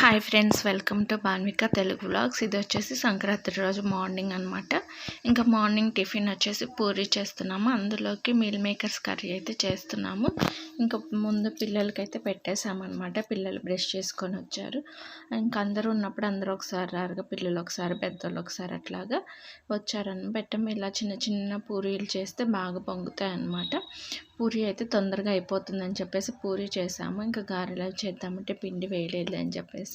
Hi friends, welcome to Banvika Telugu vlogs. ఇది వచ్చేసి సంక్రాంతి రోజు మార్నింగ్ అనమాట. ఇంకా మార్నింగ్ టిఫిన్ వచ్చేసి పూరి చేస్తున్నాము. అందులోకి మీల్ మేకర్స్ కర్రీ అయితే చేస్తున్నాము. ఇంకా ముందు పిల్లలకైతే పెట్టేసామన్నమాట. పిల్లలు బ్రష్ చేసుకొని వచ్చారు. ఇంకా అందరూ ఉన్నప్పుడు అందరూ ఒకసారి రారుగా, పిల్లలు ఒకసారి పెద్దోళ్ళు ఒకసారి అట్లాగా వచ్చారని పెట్టాము. ఇలా చిన్న చిన్న పూరీలు చేస్తే బాగా పొంగుతాయి అన్నమాట. పూరి అయితే తొందరగా అయిపోతుందని చెప్పేసి పూరి చేసాము. ఇంకా గారెలు చేద్దామంటే పిండి వేయలేదు అని చెప్పేసి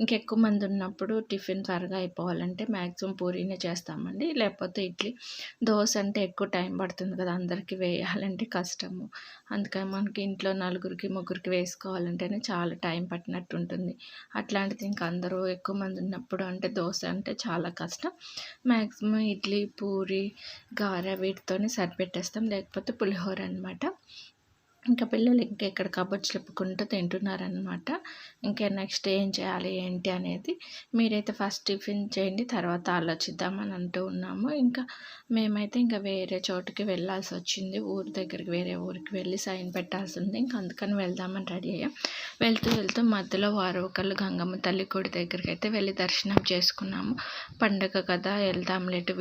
ఇంకెక్కువ మంది ఉన్నప్పుడు టిఫిన్ త్వరగా అయిపోవాలంటే మ్యాక్సిమం పూరీనే చేస్తామండి. లేకపోతే ఇడ్లీ, దోశ అంటే ఎక్కువ టైం పడుతుంది కదా, అందరికీ వేయాలంటే కష్టము. అందుకని మనకి ఇంట్లో నలుగురికి ముగ్గురికి వేసుకోవాలంటేనే చాలా టైం పట్టినట్టు ఉంటుంది. అట్లాంటిది ఇంకా అందరూ ఎక్కువ మంది ఉన్నప్పుడు అంటే దోశ అంటే చాలా కష్టం. మ్యాక్సిమం ఇడ్లీ, పూరి, గారె వీటితోనే సరిపెట్టేస్తాం. లేకపోతే పులిహోర అనమాట. ఇంకా పిల్లలు ఇంకా ఇక్కడ కబర్డ్స్ చెప్పుకుంటూ తింటున్నారనమాట. ఇంకా నెక్స్ట్ ఏం చేయాలి ఏంటి అనేది మీరైతే ఫస్ట్ టిఫిన్ చేయండి, తర్వాత ఆలోచిద్దామని అంటూ ఉన్నాము. ఇంకా మేమైతే ఇంకా వేరే చోటుకి వెళ్ళాల్సి వచ్చింది. ఊరి దగ్గరికి వేరే ఊరికి వెళ్ళి సైన్ పెట్టాల్సి ఉంది. ఇంకా అందుకని వెళ్దామని రెడీ అయ్యాం. వెళ్తూ మధ్యలో వారొకళ్ళు గంగమ్మ తల్లి గుడి దగ్గరికి అయితే వెళ్ళి దర్శనం చేసుకున్నాము. పండగ కదా, వెళ్దాం లేటు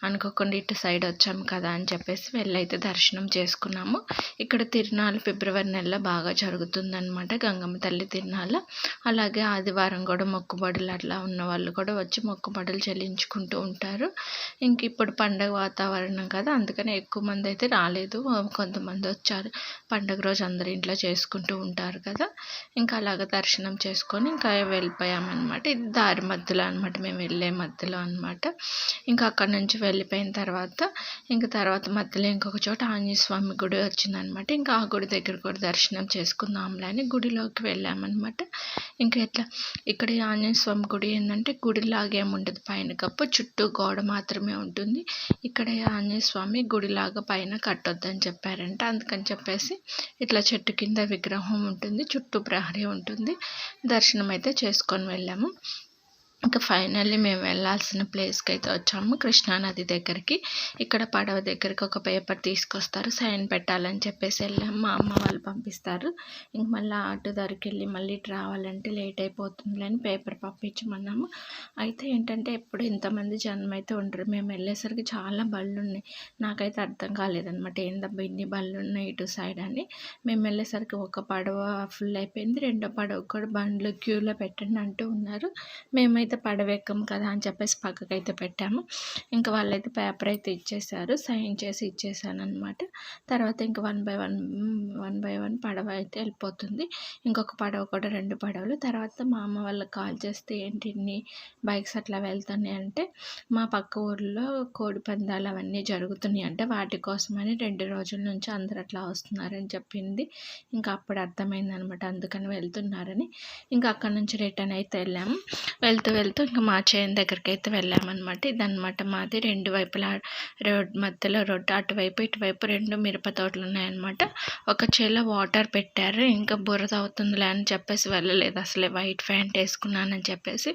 అనుకోకుండా ఇటు సైడ్ వచ్చాము కదా అని చెప్పేసి వెళ్ళైతే దర్శనం చేసుకున్నాము. ఇక్కడ తిరునాళ్ళు ఫిబ్రవరి నెలలో బాగా జరుగుతుందన్నమాట, గంగమ్మ తల్లి తిరునాళ్ళ. అలాగే ఆదివారం కూడా మొక్కుబడులు అట్లా ఉన్న వాళ్ళు కూడా వచ్చి మొక్కుబడులు చెల్లించుకుంటూ ఉంటారు. ఇంక ఇప్పుడు పండగ వాతావరణం కదా, అందుకని ఎక్కువ మంది అయితే రాలేదు. కొంతమంది వచ్చారు. పండగ రోజు అందరి ఇంట్లో చేసుకుంటూ ఉంటారు కదా. ఇంకా అలాగ దర్శనం చేసుకొని ఇంకా వెళ్ళిపోయామన్నమాట. ఇది దారి మధ్యలో అనమాట, మేము వెళ్ళే మధ్యలో అనమాట. ఇంకా అక్కడ నుంచి వెళ్ళిపోయిన తర్వాత మధ్యలో ఇంకొక చోట ఆంజనేయ స్వామి గుడి వచ్చిందనమాట. ఇంకా ఆ గుడి దగ్గర కూడా దర్శనం చేసుకుందాంలే అని గుడిలోకి వెళ్ళామన్నమాట. ఇంకా ఇక్కడ ఆంజనేయ స్వామి గుడి ఏంటంటే గుడిలాగా ఏముండదు, పైన కప్పు చుట్టూ గోడ మాత్రమే ఉంటుంది. ఇక్కడ ఆంజనేయ స్వామి గుడిలాగా పైన కట్టొద్దని చెప్పారంట. అందుకని చెప్పేసి ఇట్లా చెట్టు కింద విగ్రహం ఉంటుంది, చుట్టూ ప్రహరీ ఉంటుంది. దర్శనం అయితే చేసుకొని వెళ్ళాము. ఇంకా ఫైనల్లీ మేము వెళ్ళాల్సిన ప్లేస్కి అయితే వచ్చాము, కృష్ణానది దగ్గరికి. ఇక్కడ పడవ దగ్గరికి ఒక పేపర్ తీసుకొస్తారు, సైన్ పెట్టాలని చెప్పేసి వెళ్ళాము. మా అమ్మ వాళ్ళు పంపిస్తారు. ఇంక మళ్ళీ ఆటో దగ్గరికి వెళ్ళి మళ్ళీ రావాలంటే లేట్ అయిపోతుంది అని పేపర్ పంపించమన్నాము. అయితే ఏంటంటే ఎప్పుడు ఇంతమంది జనం అయితే ఉండరు. మేము వెళ్ళేసరికి చాలా బళ్ళు ఉన్నాయి. నాకైతే అర్థం కాలేదన్నమాట, ఏందబ్బా ఇన్ని బళ్ళు ఉన్నాయి ఇటు సైడ్ అని. మేము వెళ్ళేసరికి ఒక పడవ ఫుల్ అయిపోయింది, రెండో పడవ కూడా బండ్లు క్యూలో పెట్టండి అంటూ ఉన్నారు. మేమైతే పడవెక్కం కదా అని చెప్పేసి పక్కకైతే పెట్టాము. ఇంకా వాళ్ళైతే పేపర్ అయితే ఇచ్చేసారు, సైన్ చేసి ఇచ్చేసాను అనమాట. తర్వాత ఇంకా వన్ బై వన్ పడవ అయితే వెళ్ళిపోతుంది. ఇంకొక పడవ కూడా, 2 పడవలు. తర్వాత మా అమ్మ వాళ్ళకి కాల్ చేస్తే ఏంటి ఇన్ని బైక్స్ అట్లా వెళ్తున్నాయి అంటే, మా పక్క ఊర్లో కోడి పందాలు అవన్నీ జరుగుతున్నాయి అంటే వాటి కోసమని 2 రోజుల నుంచి అందరు అట్లా వస్తున్నారని చెప్పింది. ఇంకా అప్పుడు అర్థమైంది అనమాట, అందుకని వెళ్తున్నారని. ఇంకా అక్కడ నుంచి రిటర్న్ అయితే వెళ్ళాము. వెళ్తూ ఇంకా మా చేను దగ్గరికి అయితే వెళ్ళామన్నమాట. ఇదన్నమాట మాది, 2 వైపులా రోడ్ మధ్యలో రోడ్డు, అటువైపు ఇటువైపు 2 మిరప తోటలు ఉన్నాయన్నమాట. ఒక చేలో వాటర్ పెట్టారు. ఇంకా బురద అవుతుందిలే అని చెప్పేసి వెళ్ళలేదు. అసలే వైట్ ప్యాంట్ వేసుకున్నానని చెప్పేసి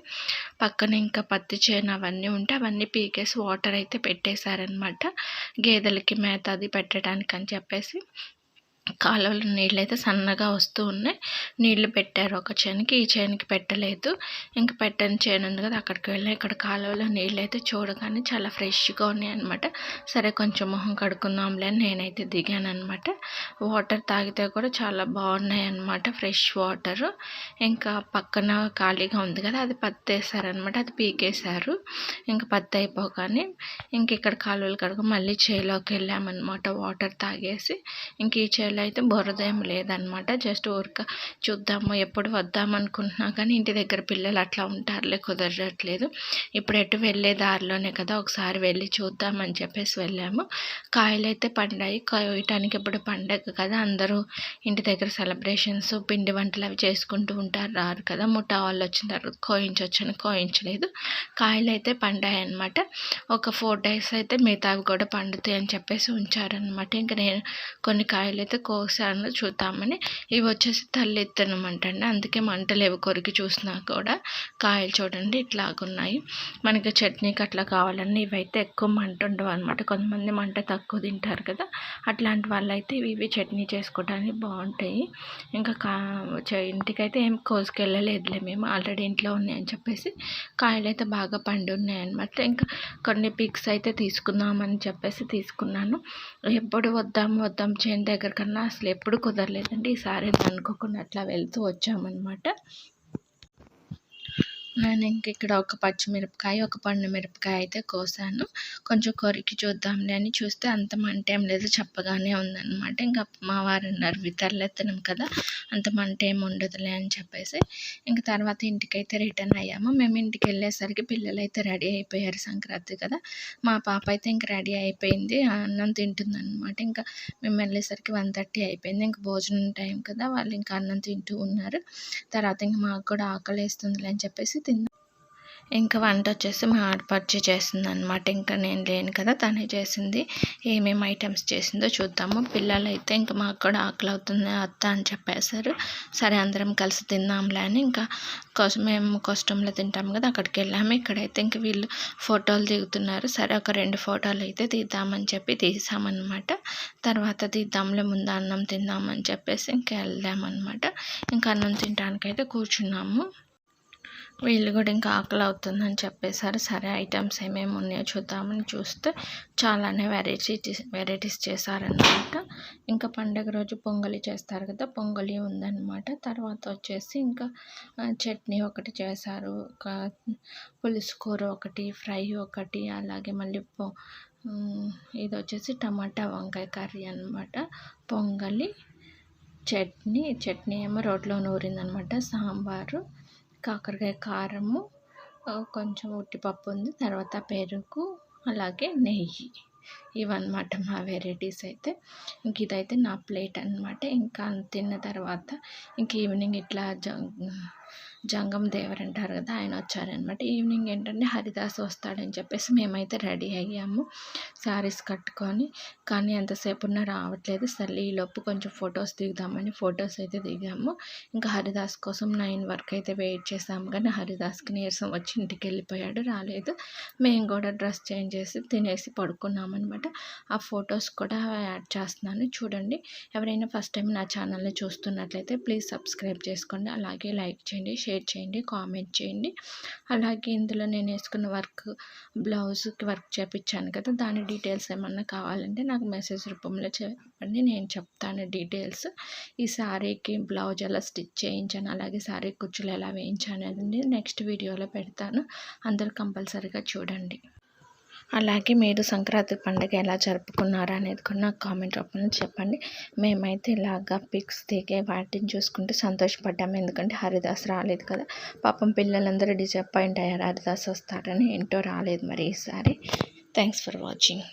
పక్కన ఇంకా పత్తి చేను అవన్నీ ఉంటే అవన్నీ పీకేసి వాటర్ అయితే పెట్టేశారనమాట, గేదెలకి మేత అది పెట్టడానికి అని చెప్పేసి. కాలువలో నీళ్ళు అయితే సన్నగా వస్తూ ఉన్నాయి. నీళ్లు పెట్టారు ఒక చేనుకి, ఈ చేనుకి పెట్టలేదు. ఇంక పెట్టని చేను ఉంది కదా, అక్కడికి వెళ్ళి ఇక్కడ కాలువలో నీళ్ళు అయితే చూడగానే చాలా ఫ్రెష్గా ఉన్నాయి అనమాట. సరే కొంచెం మొహం కడుక్కుందాంలే అని నేనైతే దిగాను అనమాట. వాటర్ తాగితే కూడా చాలా బాగున్నాయి అనమాట, ఫ్రెష్ వాటరు. ఇంకా పక్కన ఖాళీగా ఉంది కదా, అది పత్తి వేసారనమాట, అది పీకేశారు. ఇంకా పత్తి అయిపోగానే ఇంక ఇక్కడ కాలువలు కడుగు మళ్ళీ చేలోకి వెళ్ళామన్నమాట, వాటర్ తాగేసి. ఇంక ఈ చేలో అయితే బురద ఏం లేదనమాట, జస్ట్ ఊరిక చూద్దాము, ఎప్పుడు వద్దామనుకుంటున్నా కానీ ఇంటి దగ్గర పిల్లలు అట్లా ఉంటారులే, కుదరట్లేదు. ఇప్పుడు ఎటు వెళ్ళే దారిలోనే కదా, ఒకసారి వెళ్ళి చూద్దామని చెప్పేసి వెళ్ళాము. కాయలు అయితే పండాయి, కోయటానికి ఇప్పుడు పండగ కదా, అందరూ ఇంటి దగ్గర సెలబ్రేషన్స్ పిండి వంటలు అవి చేసుకుంటూ ఉంటారు, రారు కదా. ముఠా వాళ్ళు వచ్చిన తర్వాత కోయించొచ్చని కోయించలేదు. కాయలు అయితే పండాయి అనమాట. ఒక 4 days అయితే మిగతావి కూడా పండుతాయి అని చెప్పేసి ఉంచారనమాట. ఇంకా నేను కొన్ని కాయలు అయితే కోసాను చూద్దామని. ఇవి వచ్చేసి తల్లి ఎత్తనమాట అండి, అందుకే మంటలేవు కొరికి చూసినా కూడా. కాయలు చూడండి ఇట్లాగున్నాయి. మనకి చట్నీకి అట్లా కావాలన్నా ఇవైతే ఎక్కువ మంట ఉండవు అనమాట. కొంతమంది మంట తక్కువ తింటారు కదా, అట్లాంటి వాళ్ళైతే ఇవి చట్నీ చేసుకోవడానికి బాగుంటాయి. ఇంకా ఇంటికైతే ఏం కోసుకెళ్ళలేదులే మేము, ఆల్రెడీ ఇంట్లో ఉన్నాయని చెప్పేసి. కాయలు అయితే బాగా పండి ఉన్నాయన్నమాట. ఇంకా కొన్ని పిక్స్ అయితే తీసుకుందామని చెప్పేసి తీసుకున్నాను. ఎప్పుడు వద్దాం చేను దగ్గర కన్నా అసలు ఎప్పుడు కుదరలేదండి. ఈసారి అనుకోకుండా అట్లా వెళ్తూ వచ్చామన్నమాట. నేను ఇంక ఇక్కడ ఒక పచ్చిమిరపకాయ, ఒక పండు మిరపకాయ అయితే కోసాను. కొంచెం కొరికి చూద్దాంలే అని చూస్తే అంత మంట ఏం లేదు, చప్పగానే ఉందన్నమాట. ఇంకా మా వారు అన్నారు వితర్లెత్తనం కదా, అంత మంట ఏమి ఉండదులే అని చెప్పేసి. ఇంక తర్వాత ఇంటికైతే రిటర్న్ అయ్యాము. మేము ఇంటికి వెళ్ళేసరికి పిల్లలు అయితే రెడీ అయిపోయారు, సంక్రాంతి కదా. మా పాప అయితే ఇంక రెడీ అయిపోయింది, అన్నం తింటుందన్నమాట. ఇంకా మేము వెళ్ళేసరికి 1:30 అయిపోయింది. ఇంక భోజనం టైం కదా, వాళ్ళు ఇంకా అన్నం తింటూ ఉన్నారు. తర్వాత ఇంక మాకు కూడా ఆకలి వేస్తుందిలే అని చెప్పేసి తిన్నాం. ఇంకా వంట వచ్చేసి మా ఆడపడుచు చేసింది అనమాట. ఇంకా నేను లేను కదా, తనే చేసింది. ఏమేమి ఐటమ్స్ చేసిందో చూద్దాము. పిల్లలు అయితే ఇంకా మాకు కూడా ఆకలి అవుతుంది అత్త అని చెప్పేశారు. సరే అందరం కలిసి తిందాంలే అని ఇంకా మేము కష్టంలో తింటాము కదా, అక్కడికి వెళ్ళాము. ఇక్కడైతే ఇంక వీళ్ళు ఫోటోలు దిగుతున్నారు. సరే ఒక 2 ఫోటోలు అయితే తీద్దామని చెప్పి తీసామన్నమాట. తర్వాత తీద్దాంలే, ముందు అన్నం తిందామని చెప్పేసి ఇంకా వెళ్ళామన్నమాట. ఇంకా అన్నం తినడానికైతే కూర్చున్నాము. వీళ్ళు కూడా ఇంకా ఆకలి అవుతుందని చెప్పేశారు. సరే ఐటమ్స్ ఏమేమి ఉన్నాయో చూద్దామని చూస్తే చాలానే వెరైటీస్ చేశారనమాట. ఇంకా పండగ రోజు పొంగలి చేస్తారు కదా, పొంగలి ఉందన్నమాట. తర్వాత వచ్చేసి ఇంకా చట్నీ ఒకటి చేశారు, ఒక పులుసు కూర ఒకటి, ఫ్రై ఒకటి, అలాగే మళ్ళీ ఇది వచ్చేసి టమాటా వంకాయ కర్రీ అనమాట. పొంగలి, చట్నీ ఏమో రోట్లో నూరిందనమాట, సాంబారు, కాకరకాయ కారము, కొంచెం ఉట్టిపప్పు ఉంది, తర్వాత పెరుగు, అలాగే నెయ్యి. ఇవన్నమాట మా వెరైటీస్ అయితే. ఇంక ఇదైతే నా ప్లేట్ అనమాట. ఇంకా తిన్న తర్వాత ఇంక ఈవినింగ్ ఇట్లా జంగం దేవర్ అంటారు కదా, ఆయన వచ్చారనమాట. ఈవినింగ్ ఏంటంటే హరిదాస్ వస్తాడని చెప్పేసి మేమైతే రెడీ అయ్యాము శారీస్ కట్టుకొని. కానీ ఎంతసేపు ఉన్నా రావట్లేదు. సరే ఈలోపు కొంచెం ఫొటోస్ దిగుదామని ఫొటోస్ అయితే దిగాము. ఇంకా హరిదాస్ కోసం 9 వరకు అయితే వెయిట్ చేసాము, కానీ హరిదాస్కి నీరసం వచ్చి ఇంటికి వెళ్ళిపోయాడు, రాలేదు. మేము కూడా డ్రెస్ చేంజ్ చేసి తినేసి పడుకున్నామన్నమాట. ఆ ఫొటోస్ కూడా యాడ్ చేస్తున్నాను చూడండి. ఎవరైనా ఫస్ట్ టైం నా ఛానల్ని చూస్తున్నట్లయితే ప్లీజ్ సబ్స్క్రైబ్ చేసుకోండి, అలాగే లైక్ చేయండి, షేర్ చేయండి, కామెంట్ చేయండి. అలాగే ఇందులో నేను వేసుకున్న బ్లౌజ్కి వర్క్ చేయించాను కదా, దాని డీటెయిల్స్ ఏమన్నా కావాలంటే నాకు మెసేజ్ రూపంలో చెప్పండి, నేను చెప్తాను డీటెయిల్స్. ఈ శారీకి బ్లౌజ్ ఎలా స్టిచ్ చేయించాను, అలాగే శారీ కుచ్చులు ఎలా వేయించాను అనేది నెక్స్ట్ వీడియోలో పెడతాను. అందరూ కంపల్సరీగా చూడండి. అలాగే మీరు సంక్రాంతి పండుగ ఎలా జరుపుకున్నారా అనేది కూడా నాకు కామెంట్ రూపంలో చెప్పండి. మేమైతే ఇలాగా పిక్స్ దిగే వాటిని చూసుకుంటూ సంతోషపడ్డాము, ఎందుకంటే హరిదాస్ రాలేదు కదా. పాపం పిల్లలందరూ డిసప్పాయింట్ అయ్యారు, హరిదాస్ వస్తాడని. ఏంటో రాలేదు మరి ఈసారి. Thanks for watching.